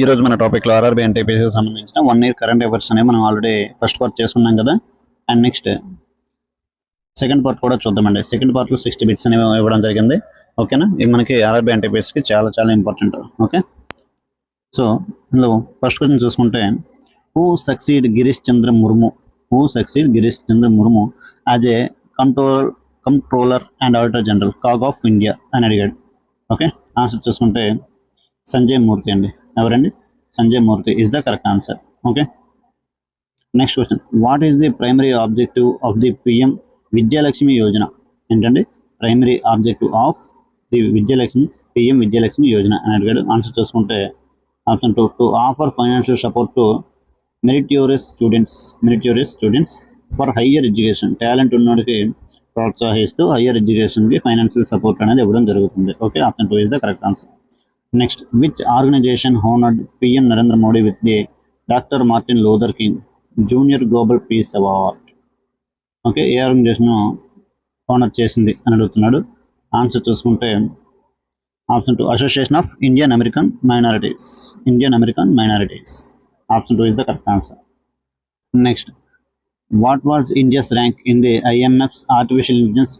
ఈ రోజు మన టాపిక్లో ఆర్ఆర్బీ అంటే టీపీసీకి సంబంధించిన 1 ఇయర్ కరెంట్ అఫైర్స్ అనేవి మనం ఆల్రెడీ ఫస్ట్ పార్ట్ చేసుకున్నాం కదా. అండ్ నెక్స్ట్ సెకండ్ పార్ట్ కూడా చూద్దామండి. సెకండ్ పార్ట్లో 60 బిట్స్ అనేవి ఇవ్వడం జరిగింది. ఓకేనా, ఇది మనకి ఆర్ఆర్బీ అంటే టీపీసీకి చాలా చాలా ఇంపార్టెంట్. ఓకే, సో ఇందులో ఫస్ట్ క్వశ్చన్ చూసుకుంటే, who succeed Girish Chandra Murmu as a controller and auditor general CAG of India అని అడిగాడు. ఓకే, ఆన్సర్ చూసుకుంటే సంజయ్ మూర్తి అండి. ఎవరండి? Sanjay Murthy is the correct answer. Okay, next question, what is the primary objective of the PM Vidyalakshmi Yojana? ఏంటండి primary objective of the PM Vidyalakshmi Yojana అని అడిగాడు. Answer చూసుకుంటే option 2, to offer financial support to meritorious students for higher education. Talent ఉన్నోడికి ప్రోత్సహిస్తూ higher ఎడ్యుకేషన్కి financial support అనేది ఇవ్వడం జరుగుతుంది. Okay, option 2 is the correct answer. Next, which organization honored PM Narendra Modi with the doctor Martin Luther King junior global peace award? Okay, ఏ organization honour చేసింది అని అడుగుతున్నాడు. ఆన్సర్ చూసుకుంటే option 2, association of Indian American minorities. Option 2 is the correct answer. Next, what was India's rank in the ఐఎంఎఫ్స్ artificial intelligence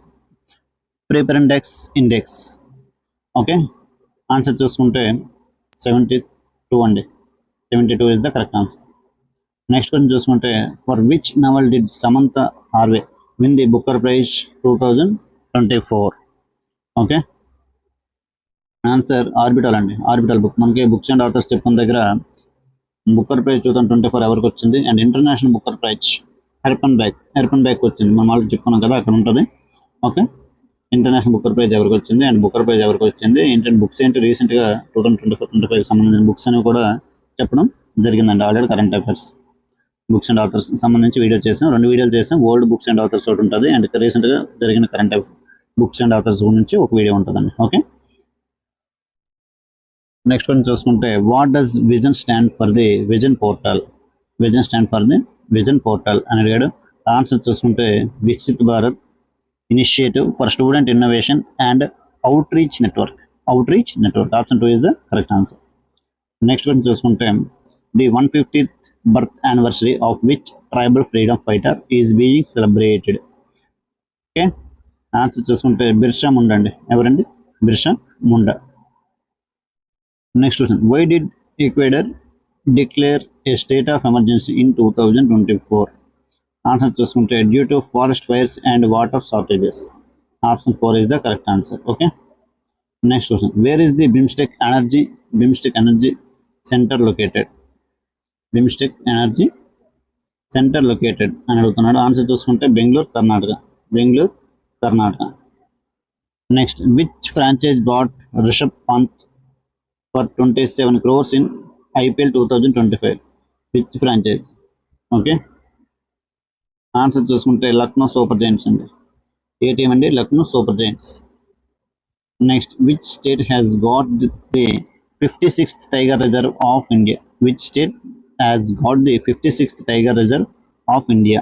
preparedness index? Okay, answer చూసుకుంటే 72 అండి. 72 is the correct answer. Next question చూసుకుంటే, for which novel did Samantha Harvey win the Booker prize 2024? Okay, answer Orbital అండి. Orbital book. మనకి books and authors చెప్పుకున్న దగ్గర Booker prize 2024 ఎవరికి వచ్చింది? And international Booker prize Erpenbeck వచ్చింది. మనం already చెప్పుకున్నాం కదా, అక్కడ ఉంటుంది. ఓకే, ఇంటర్నేషనల్ బుక్కర్ ప్రైజ్ ఎవరికి వచ్చింది అండ్ బుక్కర్ ప్రైజ్ ఎవరికి వచ్చింది, ఏంటంటే బుక్స్ ఏంటి రీసెంట్గా 2024-25 సంబంధించిన బుక్స్ అనేవి కూడా చెప్పడం జరిగిందండి. Already current affairs books and authors సంబంధించి వీడియో చేసాం, 2 వీడియోలు చేసాం. ఓల్డ్ బుక్స్ అండ్ ఆథర్స్ ఒకటి ఉంటుంది, అండ్ రీసెంట్గా జరిగిన కరెంట్ బుక్స్ అండ్ ఆథర్స్ గురించి ఒక వీడియో ఉంటుందండి. ఓకే, నెక్స్ట్ వన్ చూసుకుంటే, what does VISION stand for the VISION portal అని అడిగాడు. ఆన్సర్ చూసుకుంటే Viksit Bharat initiative for student innovation and outreach network. Option 2 is the correct answer. Next one చూసుకుంటే, the 150th birth anniversary of which tribal freedom fighter is being celebrated? Okay, answer చూసుకుంటే బిర్సా ముండా అండి. ఎవరండి? Birsa Munda. Next question, why did Ecuador declare a state of emergency in 2024? Answer చూసుకుంటే due to forest fires and water shortages. Option 4 is the correct answer. Okay, next question, where is the BIMSTEC energy centre located? అని అడుగుతున్నాడు. Answer చూసుకుంటే Bengaluru, Karnataka. Next, which franchise bought Rishabh Pant for 27 crores in IPL 2025? Which franchise? Okay, answer చూసుకుంటే Lucknow super giants అండి. ఏ team అండి? Lucknow super giants. Next, which state has got the 56th tiger reserve of India?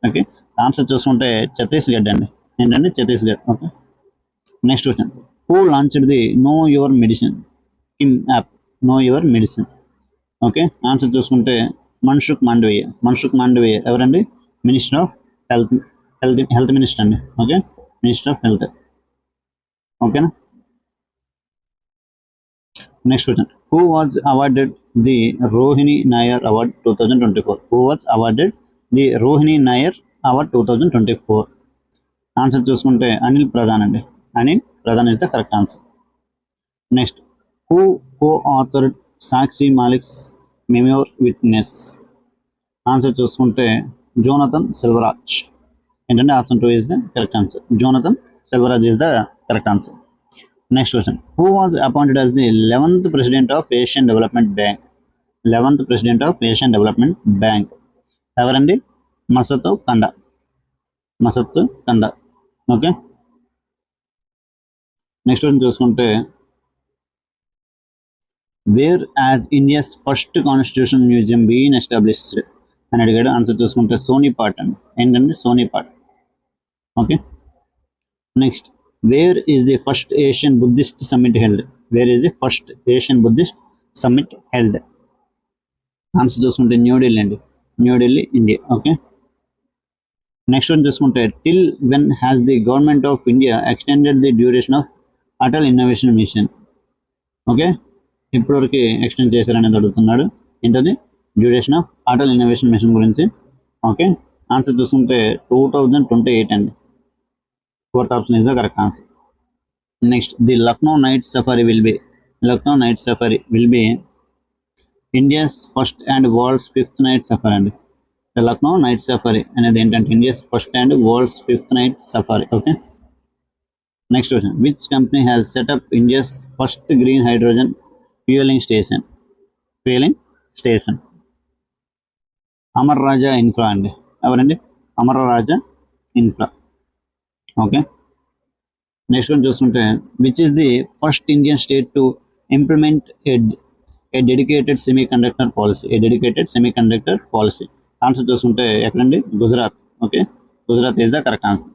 Okay, answer చూసుకుంటే ఛత్తీస్గఢ్ అండి. ఏంటండి? Chhattisgarh. Okay, next question, who launched the know your medicine app? Okay, answer చూసుకుంటే మన్సుఖ్ మాండవీయ. ఎవరండి? Minister of health minister అండి. Okay, minister of health. ఓకేనా, next question, who was awarded the Rohini Nayyar award 2024? Answer చూసుకుంటే అనిల్ ప్రధాన్ అండి. Anil Pradhan is the correct answer. Next, who co-authored Sakshi Malik's memoir witness? Answer చూసుకుంటే Jonathan Selvaraj. ఏంటంటే option 2 is the correct answer. Jonathan Selvaraj is the correct answer. Next question, who was appointed as the 11th President of Asian Development Bank? ఎవరండి? Masato Kanda. Okay, next question చూసుకుంటే, where as India's first constitution museum been established అని అడిగాడు. Answer చూసుకుంటే సోనిపాట్ అండి. ఏంటండి? Sonipat. Okay, next, where is the first Asian Buddhist summit held? Answer చూసుకుంటే న్యూఢిల్లీ అండి, New Delhi India. Okay, next one చూసుకుంటే till when has the government of India extended the duration of Atal innovation mission. Okay, ఇప్పటివరకు extend చేశారనేది అడుగుతున్నాడు. ఏంటది? Duration of Atal innovation mission గురించి. Okay, answer చూసుకుంటే 2028 అండి. Fourth option is the correct answer. Next, the Lucknow night safari will be India's first and world's fifth night safari అండి. The Lucknow night safari అనేది ఏంటంటే India's first and world's fifth night safari. Okay, next question, which company has setup India's first green hydrogen fuelling station? Amar Raja infra అండి. ఎవరండి? Amara Raja infra. Okay, next one చూసుకుంటే which is the first Indian state to implement a dedicated semiconductor policy? Answer చూసుకుంటే ఎక్కడండి? Gujarat. Okay, Gujarat is the correct answer.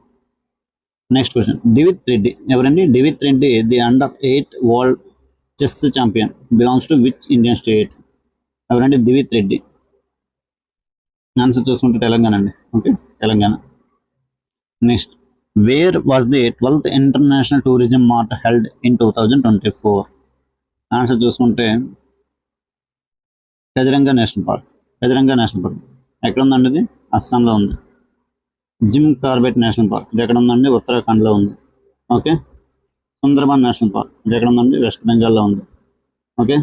Next question, Divith Reddy ఎవరండి? Divith Reddy the under eight world chess champion belongs to which Indian state? ఎవరండి? Divith Reddy. Answer చూసుకుంటే తెలంగాణ అండి. Okay, Telangana. Next, where was the 12th international tourism mart held in 2024? Answer చూసుకుంటే Kaziranga national park. ఎక్కడ ఉందండి? ఇది అస్సాంలో ఉంది. జిమ్ కార్బెట్ నేషనల్ పార్క్ ఇది ఎక్కడ ఉందండి? ఉత్తరాఖండ్లో ఉంది. ఓకే, సుందర్బన్ నేషనల్ పార్క్ ఇది ఎక్కడ ఉందండి? వెస్ట్ బెంగాల్లో ఉంది. ఓకే,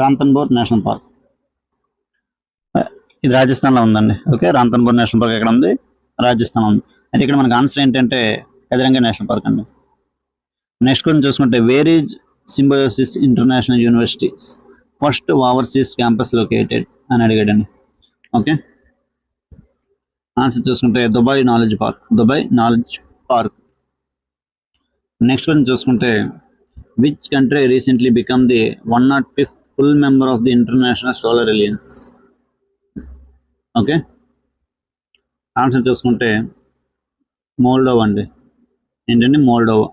రాంతన్బోర్ నేషనల్ పార్క్ ఇది రాజస్థాన్లో ఉందండి. ఓకే, రాంతన్బోర్ నేషనల్ పార్క్ ఎక్కడ ఉంది? రాజస్థాన్ ఉంది. అయితే ఇక్కడ మనకు ఆన్సర్ ఏంటంటే కజిరంగా నేషనల్ పార్క్ అండి. నెక్స్ట్ క్వశ్చన్ చూసుకుంటే where is Symbiosis international university first overseas campus located అని అడిగాడండి. ఓకే, ఆన్సర్ చూసుకుంటే Dubai knowledge park. Next question చూసుకుంటే which country recently become the 105th full member of the international solar alliance? Okay, answer చూసుకుంటే Moldova అండి. ఏంటండి? Moldova.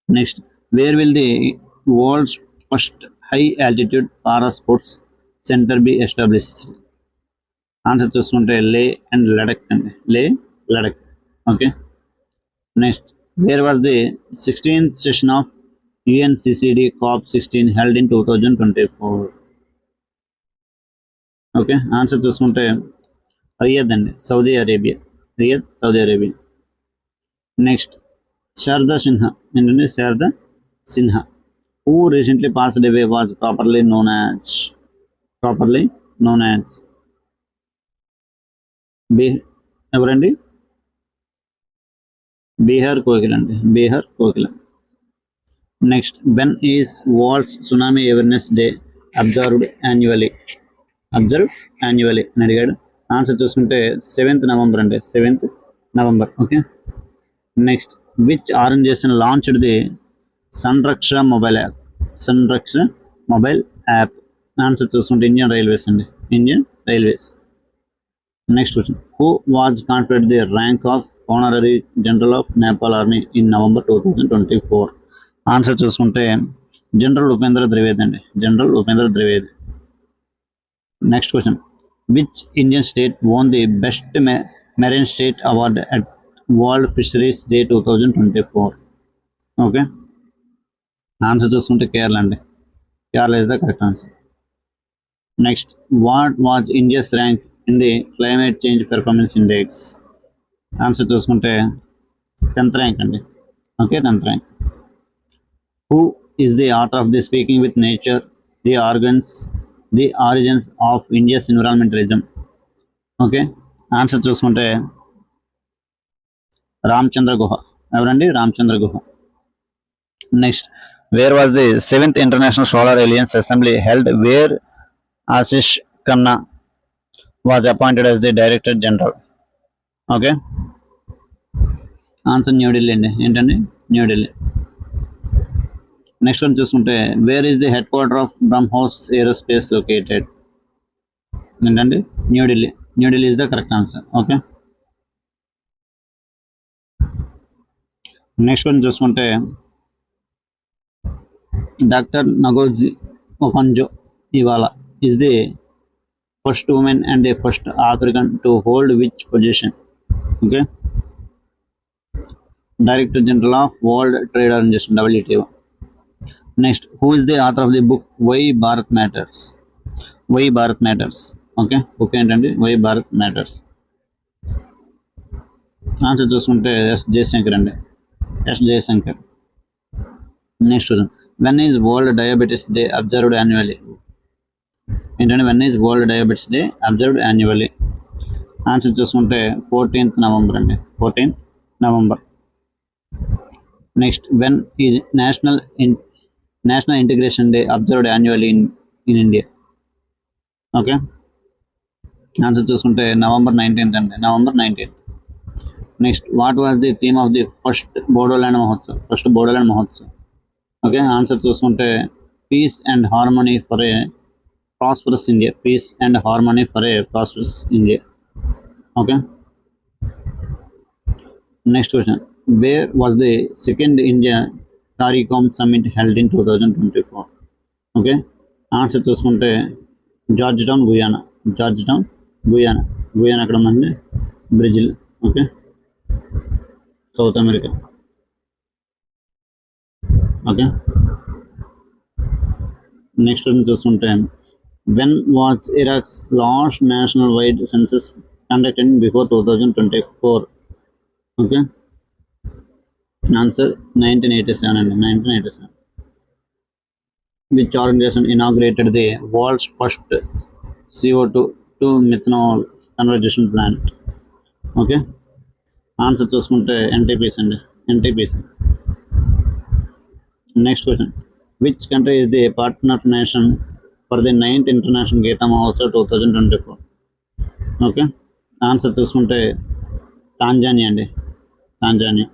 Next, where will the world's first high altitude para sports centre be established? Answer చూసుకుంటే Leh and Ladakh అండి. Ladakh. Okay, next, where was the 16th session of UNCCD COP16 held in 2024? Okay, answer చూసుకుంటే Riyadh అండి, Saudi Arabia. Next, Sharada Sinha who recently passed away was properly known as ఎవరండి? Bihar Kokila. Next, when is world's tsunami awareness day observed annually అని అడిగాడు. Answer చూసుకుంటే 7th November అండి. 7th November. Okay, next, which organisation launched the Sanraksha mobile app? Answer చూసుకుంటే Indian railways అండి. Next question, who was conferred the rank of honorary general of Nepal army in November 2024? Answer చూసుకుంటే general Upendra Dwivedi. Next question, which Indian state won the best marine state award at world fisheries day 2024? Okay, answer చూసుకుంటే కేరళ అండి. Kerala is the correct answer. Next, what was India's rank in the climate change performance index? Answer చూసుకుంటే 10th rank అండి. Okay, 10th rank. Who is the author of the speaking with nature the origins of India's environmentalism? Okay, answer చూసుకుంటే రామచంద్ర గుహ. ఎవరండి? Ramachandra Guha. Next, where was the 7th international solar alliance assembly held where Ashish Khanna was appointed as the Director General? Okay, answer New Delhi అండి. ఏంటండి? New Delhi. Next one చూసుకుంటే where is the head quarter of BrahMos aerospace located? ఏంటండి? New Delhi is the correct answer. Okay, next one చూసుకుంటే doctor Ngozi Okonjo Iweala is the first woman and the first African to hold which position? Okay, Director General of World Trade Organization WTO. Next, who is the author of the book Why Bharat Matters? Why Bharat Matters. Okay, book ఏంటండి Why Bharat Matters. Answer చూసుకుంటే S Jaishankar అండి, S Jaishankar. Next when is world diabetes day observed annually? ఏంటంటే when is world diabetes day observed annually? Answer చూసుకుంటే 14th November అండి, 14th November. Next when is national integration day observed annually in India? Okay, answer చూసుకుంటే November 19th అండి, November 19th. Next what was the theme of the first Bodoland Mahotsav? Okay, answer చూసుకుంటే peace and harmony for a prosperous India. Peace and harmony for a prosperous India. Okay, next question where was the second India CARICOM summit held in 2024? Okay, answer చూసుకుంటే Georgetown Guyana ఎక్కడ ఉందండి? Brazil. Okay, South America. Okay, next చూసుకుంటే when was Iraq's last national wide census conducted before 2024? Okay, answer 1987 అండి, 1987. Which organisation inaugurated the world's first CO2 to methanol conversion plant? Okay, answer చూసుకుంటే NTPC అండి, NTPC. Next question which country is the partner nation for the 9th international Gita Mahotsav 2024? Okay, answer చూసుకుంటే Tanzania అండి, Tanzania.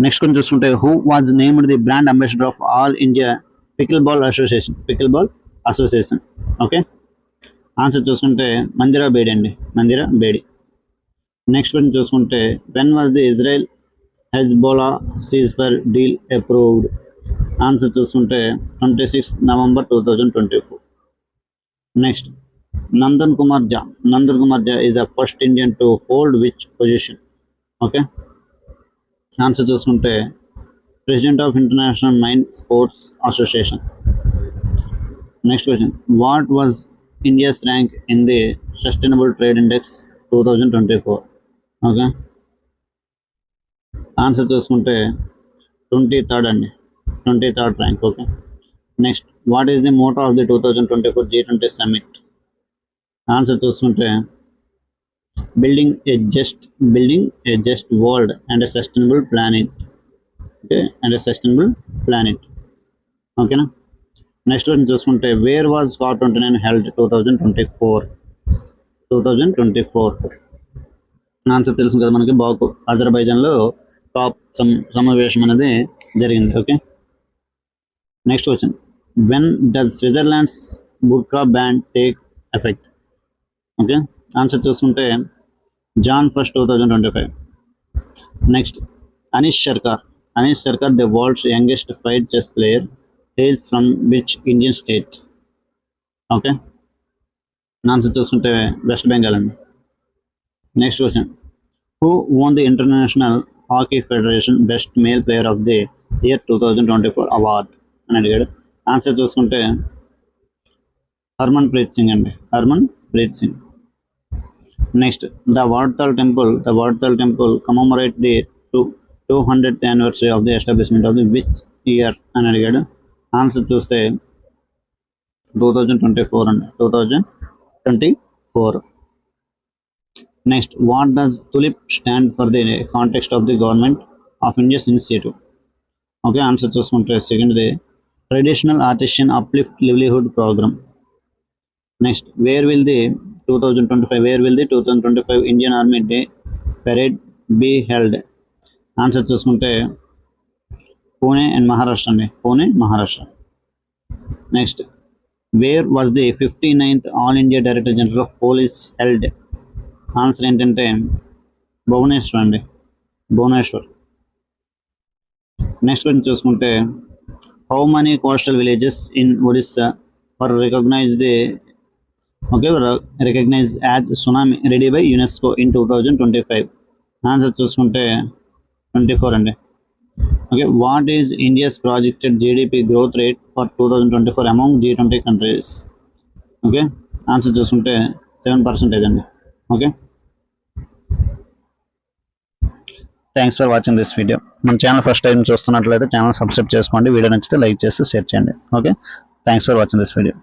Next కొంచెం చూసుకుంటే who was named the brand ambassador of all India pickleball association? Okay, answer చూసుకుంటే మందిరా బేడి అండి, Mandira Bedi. Next కొంచెం చూసుకుంటే when was the Israel Hezbollah ceasefire deal approved? Answer చూసుకుంటే 26th November 2024. Next Nandan Kumar జా is the first Indian to hold which position? Okay, answer చూసుకుంటే president of international mind sports association. Next question what was India's rank in the sustainable trade index 2024? Okay, answer చూసుకుంటే 23rd అండి, 23rd rank. Okay, next what is the motto of the 2024 G20 summit? Answer చూసుకుంటే building a just world and a sustainable planet. Okay, and a sustainable planet. ఓకేనా. Next వచ్చి చూసుకుంటే where was COP29 held 2024? Answer తెలుసు కదా మనకి, బాకు అజర్బైజాన్లో cap సమావేశం అనేది జరిగింది. Okay, next question when does Switzerland's బుర్కా ban take effect? Okay, answer చూసుకుంటే Jan 1st 2025. Next Anish Sarkar the world's youngest fight chess player hails from which Indian state? Okay, answer చూసుకుంటే వెస్ట్ బెంగాల్ అండి. Next question who won the international hockey federation best male player of the year 2024 award అని అడిగాడు. Answer చూసుకుంటే Harmanpreet Singh అండి, Harmanpreet Singh. Next the వాడ్తాల్ temple commemorate the 200th anniversary of the establishment of the which year అని అడిగాడు. Answer చూస్తే 2024 అండి, 2024. Next what does TULIP stand for the context of the government of India's initiative? Okay, answer చూసుకుంటే సెకండ్ది traditional artisan uplift livelihood programme. Next where will the 2025 Indian army day parade be held? Answer చూసుకుంటే Pune and Maharashtra అండి, Pune Maharashtra. Next where was the 59th all India director general of police held? Answer ఏంటంటే భువనేశ్వర్ అండి, Bhubaneswar. Next గురించి చూసుకుంటే How many coastal villages in Odisha were recognized as tsunami ready by UNESCO in 2025? Answer చూసుకుంటే 24 అండి. Okay, what is India's projected GDP growth rate for 2024 among G20 countries? Okay, answer చూసుకుంటే 7% అండి. Okay, thanks for watching this video. మన channel first time చూస్తున్నట్లయితే channel subscribe చేసుకోండి. Video నచ్చితే like చేసి share చేయండి. Okay, thanks for watching this video.